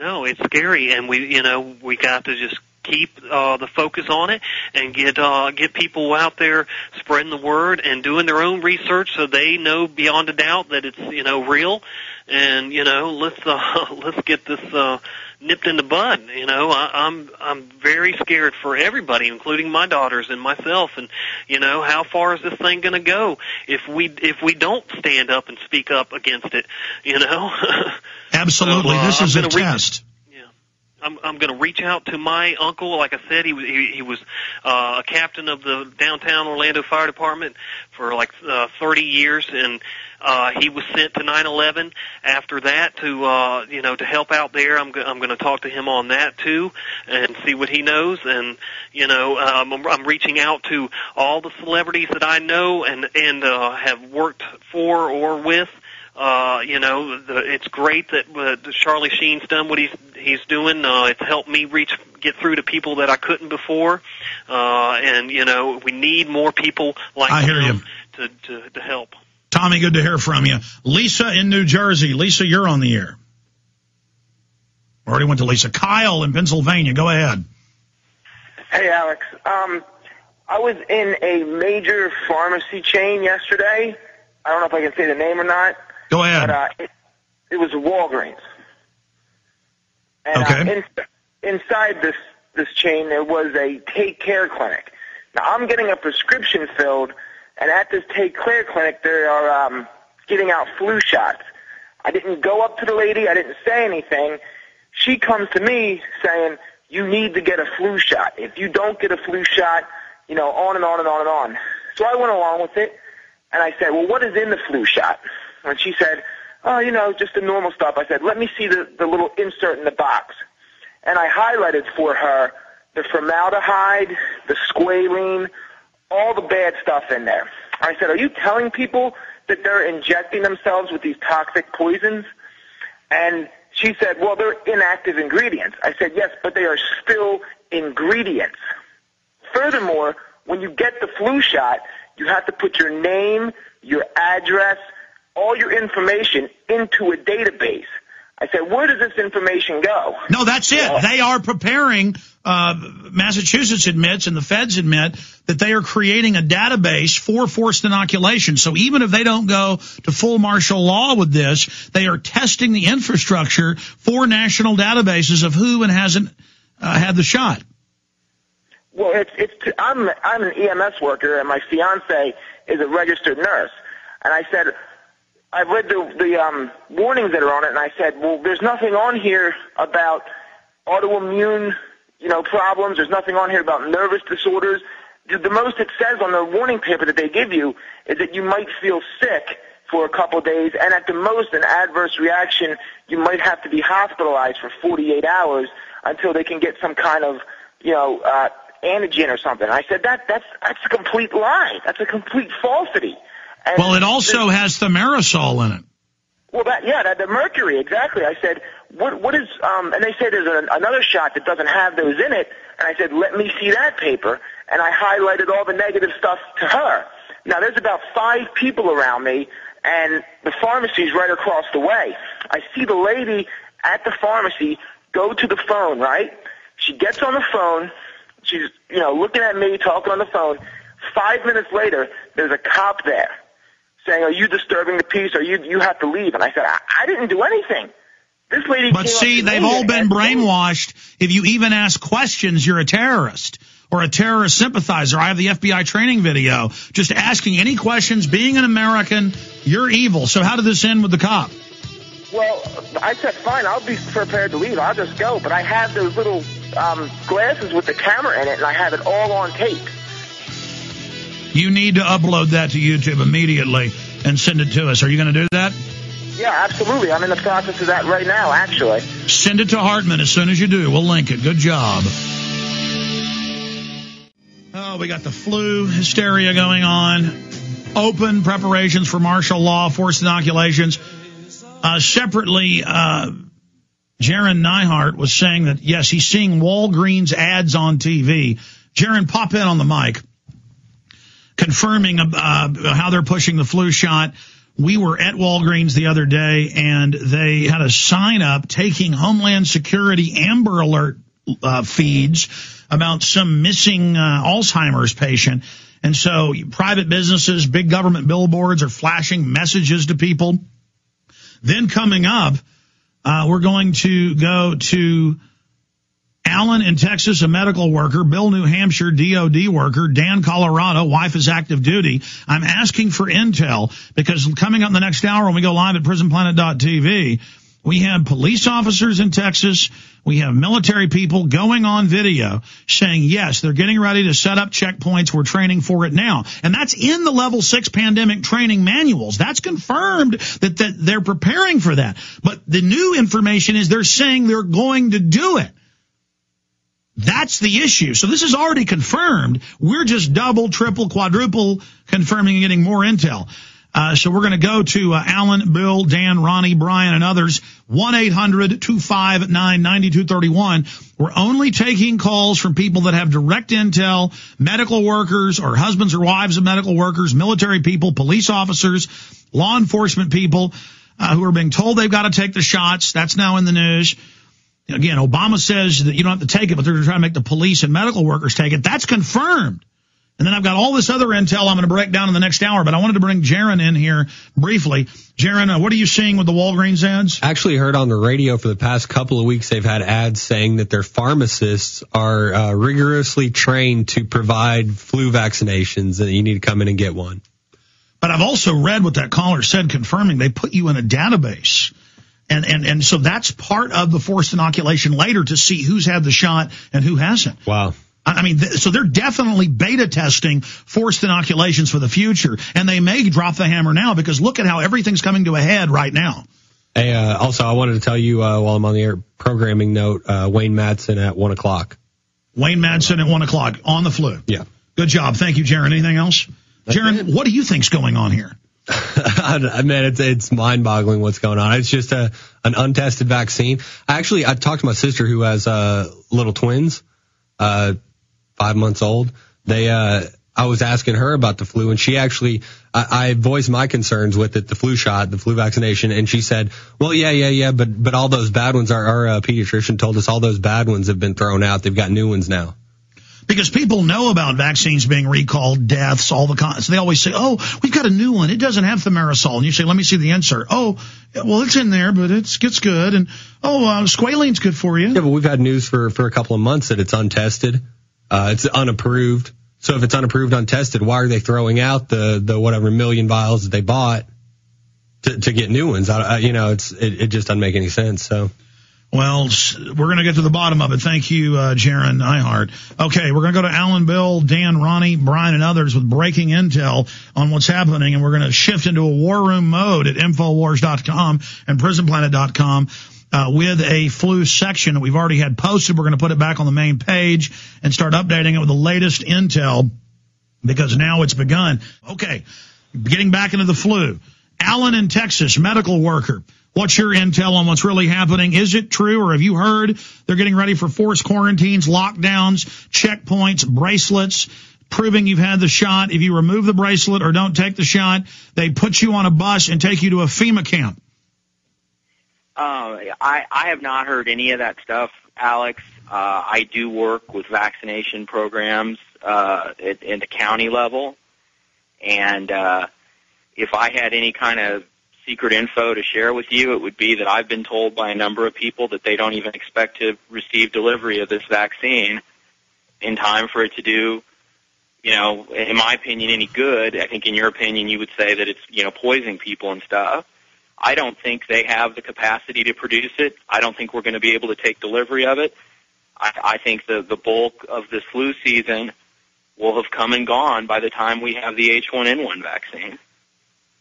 No, it's scary, and we got to just keep the focus on it and get people out there spreading the word and doing their own research so they know beyond a doubt that it's real. And let's get this nipped in the bud. I'm very scared for everybody, including my daughters and myself. And how far is this thing going to go if we don't stand up and speak up against it? Absolutely, so, this is a test. I'm going to reach out to my uncle. Like I said, he was a captain of the downtown Orlando Fire Department for like 30 years, and he was sent to 9/11 after that to help out there. I'm going to talk to him on that too and see what he knows. And I'm reaching out to all the celebrities that I know and have worked for or with. It's great that Charlie Sheen's done what he's doing. It's helped me get through to people that I couldn't before. And we need more people like him to help. Tommy, good to hear from you. Lisa in New Jersey. Lisa, you're on the air. Already went to Lisa. Kyle in Pennsylvania. Go ahead. Hey, Alex. I was in a major pharmacy chain yesterday. I don't know if I can say the name or not. Go ahead. But it was a Walgreens. And okay. Inside this chain, there was a Take Care clinic. Now, I'm getting a prescription filled, and at this Take Care clinic, they are giving out flu shots. I didn't go up to the lady. I didn't say anything. She comes to me saying, you need to get a flu shot. If you don't get a flu shot, on and on and on and on. So I went along with it, and I said, well, what is in the flu shot? And she said, oh, just the normal stuff. I said, let me see the little insert in the box. And I highlighted for her the formaldehyde, the squalene, all the bad stuff in there. I said, are you telling people that they're injecting themselves with these toxic poisons? And she said, well, they're inactive ingredients. I said, yes, but they are still ingredients. Furthermore, when you get the flu shot, you have to put your name, your address, all your information into a database. I said, where does this information go? No, that's it. Well, they are preparing, Massachusetts admits and the feds admit that they are creating a database for forced inoculation. So even if they don't go to full martial law with this, they are testing the infrastructure for national databases of who and hasn't had the shot. Well, I'm an EMS worker, and my fiance is a registered nurse. And I said, I read the warnings that are on it, and I said, well, there's nothing on here about autoimmune, problems. There's nothing on here about nervous disorders. The most it says on the warning paper that they give you is that you might feel sick for a couple of days, and at the most an adverse reaction, you might have to be hospitalized for 48 hours until they can get some kind of, antigen or something. I said, that's a complete lie. That's a complete falsity. And well, it also has thimerosal in it. Well, the mercury, exactly. I said, what is, and they say there's another shot that doesn't have those in it, and I said, let me see that paper, and I highlighted all the negative stuff to her. Now, there's about 5 people around me, and the pharmacy's right across the way. I see the lady at the pharmacy go to the phone, right? She gets on the phone, she's, looking at me, talking on the phone. 5 minutes later, there's a cop there saying, are you disturbing the peace, or you have to leave? And I said, I didn't do anything. This lady But see, they've all been brainwashed. If you even ask questions, you're a terrorist or a terrorist sympathizer. I have the FBI training video. Just asking any questions, being an American, you're evil. So how did this end with the cop? Well, I said, fine, I'll be prepared to leave. I'll just go. But I have those little glasses with the camera in it, and I have it all on tape. You need to upload that to YouTube immediately and send it to us. Are you going to do that? Yeah, absolutely. I'm in the process of that right now, actually. Send it to Hartman as soon as you do. We'll link it. Good job. Oh, we got the flu hysteria going on. Open preparations for martial law, forced inoculations. Separately, Jaron Neihart was saying that, yes, he's seeing Walgreens ads on TV. Jaron, pop in on the mic, confirming how they're pushing the flu shot. We were at Walgreens the other day, and they had a sign up taking Homeland Security Amber Alert feeds about some missing Alzheimer's patient. And so private businesses, big government billboards are flashing messages to people. Then coming up, we're going to go to Allen in Texas, a medical worker, Bill, New Hampshire, DOD worker, Dan, Colorado, wife is active duty. I'm asking for intel because coming up in the next hour when we go live at prisonplanet.tv, we have police officers in Texas. We have military people going on video saying, yes, they're getting ready to set up checkpoints. We're training for it now. And that's in the level 6 pandemic training manuals. That's confirmed that they're preparing for that. But the new information is they're saying they're going to do it. That's the issue. So this is already confirmed. We're just double, triple, quadruple confirming and getting more intel. So we're going to go to Alan, Bill, Dan, Ronnie, Brian, and others. 1-800-259-9231. We're only taking calls from people that have direct intel, medical workers or husbands or wives of medical workers, military people, police officers, law enforcement people who are being told they've got to take the shots. That's now in the news. Again, Obama says that you don't have to take it, but they're trying to make the police and medical workers take it. That's confirmed. And then I've got all this other intel I'm going to break down in the next hour, but I wanted to bring Jaron in here briefly. Jaron, what are you seeing with the Walgreens ads? Actually heard on the radio for the past couple of weeks they've had ads saying that their pharmacists are rigorously trained to provide flu vaccinations and you need to come in and get one. But I've also read what that caller said, confirming they put you in a database. And so that's part of the forced inoculation later to see who's had the shot and who hasn't. Wow. I mean, so they're definitely beta testing forced inoculations for the future. And they may drop the hammer now because look at how everything's coming to a head right now. Hey, also, I wanted to tell you while I'm on the air programming note, Wayne Madsen at 1 o'clock. Wayne Madsen at 1 o'clock on the flu. Yeah. Good job. Thank you, Jaron. Anything else? Jaron, what do you think's going on here? Man, it's mind-boggling what's going on. It's just an untested vaccine. I talked to my sister who has little twins, 5 months old. I was asking her about the flu, and she actually, I voiced my concerns with it, the flu shot, the flu vaccination, and she said, well, yeah, but all those bad ones, our pediatrician told us all those bad ones have been thrown out. They've got new ones now. Because people know about vaccines being recalled, deaths, all the so they always say, oh, we've got a new one. It doesn't have thimerosal. And you say, let me see the insert. Oh, well, it's in there, but it's good. And, squalene's good for you. Yeah, but we've had news for a couple of months that it's untested. It's unapproved. So if it's unapproved, untested, why are they throwing out the whatever million vials that they bought to get new ones? It just doesn't make any sense. So. Well, we're going to get to the bottom of it. Thank you, Jaron Eihart. Okay, we're going to go to Alan, Bill, Dan, Ronnie, Brian, and others with breaking intel on what's happening, and we're going to shift into a war room mode at Infowars.com and PrisonPlanet.com with a flu section that we've already had posted. We're going to put it back on the main page and start updating it with the latest intel because now it's begun. Okay, getting back into the flu. Alan in Texas, medical worker. What's your intel on what's really happening? Is it true, or have you heard they're getting ready for forced quarantines, lockdowns, checkpoints, bracelets, proving you've had the shot? If you remove the bracelet or don't take the shot, they put you on a bus and take you to a FEMA camp. I have not heard any of that stuff, Alex. I do work with vaccination programs at the county level, and if I had any kind of secret info to share with you, it would be that I've been told by a number of people that they don't even expect to receive delivery of this vaccine in time for it to do, in my opinion, any good. I think in your opinion you would say that it's, poisoning people and stuff. I don't think they have the capacity to produce it. I don't think we're going to be able to take delivery of it. I think the bulk of this flu season will have come and gone by the time we have the H1N1 vaccine.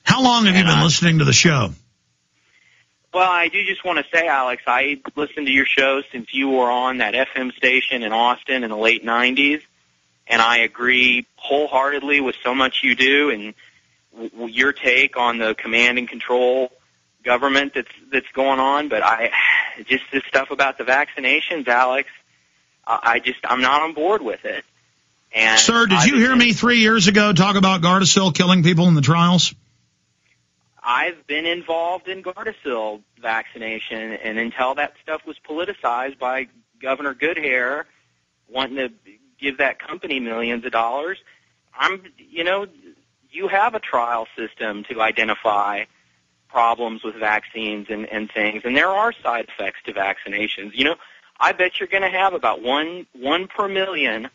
How long have you been listening to the show? Well, I do just want to say, Alex, I listened to your show since you were on that FM station in Austin in the late 90s, and I agree wholeheartedly with so much you do and your take on the command and control government that's going on. But just this stuff about the vaccinations, Alex, I'm not on board with it. And sir, did you hear me 3 years ago talk about Gardasil killing people in the trials? I've been involved in Gardasil vaccination, and until that stuff was politicized by Governor Goodhair wanting to give that company millions of dollars, you have a trial system to identify problems with vaccines and things, and there are side effects to vaccinations. I bet you're going to have about one per million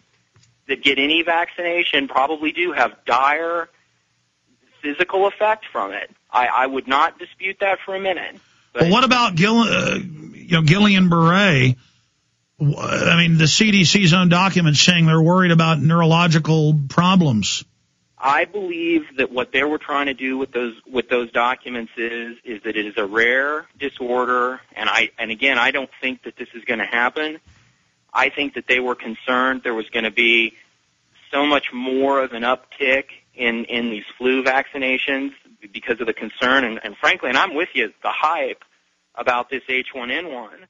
that get any vaccination probably do have dire physical effect from it. I would not dispute that for a minute. But what about Guillain-Barré? I mean, the CDC's own documents saying they're worried about neurological problems. I believe that what they were trying to do with those documents is that it is a rare disorder, and again, I don't think that this is going to happen. I think that they were concerned there was going to be so much more of an uptick in these flu vaccinations because of the concern, and frankly, and I'm with you, the hype about this H1N1.